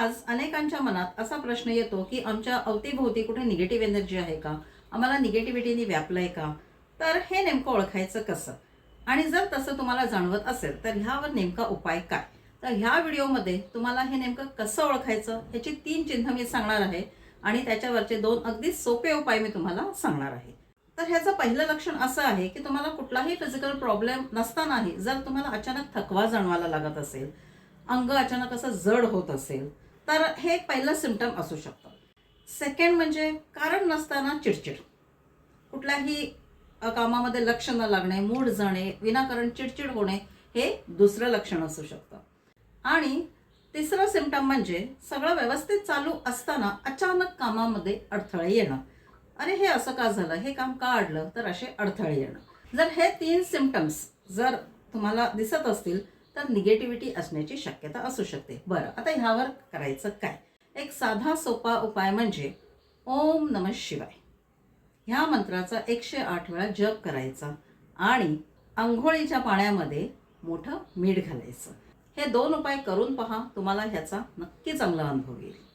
आज अनेकांच्या मनात असा प्रश्न येतो की आमच्या अवतीभोवती कुठे निगेटिव्ह एनर्जी आहे का, आम्हाला निगेटिव्हिटीने व्यापलंय का. तर हे नेमकं ओळखायचं कसं, आणि जर तसं तुम्हाला जाणवत असेल तर ह्यावर नेमका उपाय काय. तर ह्या व्हिडिओमध्ये तुम्हाला हे नेमकं कसं ओळखायचं ह्याची 3 चिन्ह मी सांगणार आहे आणि त्याच्यावरचे 2 अगदी सोपे उपाय मी तुम्हाला सांगणार आहे. तर ह्याचं पहिलं लक्षण असं आहे की तुम्हाला कुठलाही फिजिकल प्रॉब्लेम नसतानाही जर तुम्हाला अचानक थकवा जाणवायला लागत असेल, अंग अचानक असं जड होत असेल, तर हे एक पहिलं सिम्पटम असू शकतं. सेकंड म्हणजे कारण नसताना चिडचिड, कुठल्याही कामामध्ये लक्ष न लागणे, मूड जाणे, विनाकारण चिडचिड होणे, हे दुसरं लक्षण असू शकतं. आणि तिसरं सिम्पटम म्हणजे सगळं व्यवस्थित चालू असताना अचानक कामामध्ये अडथळे येणं. अरे हे असं का झालं, हे काम का अडलं, तर असे अडथळे येणं. जर हे 3 सिम्पटम्स जर तुम्हाला दिसत असतील तर निगेटिव्हिटी असण्याची शक्यता असू शकते. बरं, आता ह्यावर करायचं काय. एक साधा सोपा उपाय म्हणजे ओम नमः शिवाय ह्या मंत्राचा 108 वेळा जप करायचा आणि अंघोळीच्या पाण्यामध्ये मोठं मीठ घालायचं. हे 2 उपाय करून पहा, तुम्हाला ह्याचा नक्की चांगला अनुभव येईल.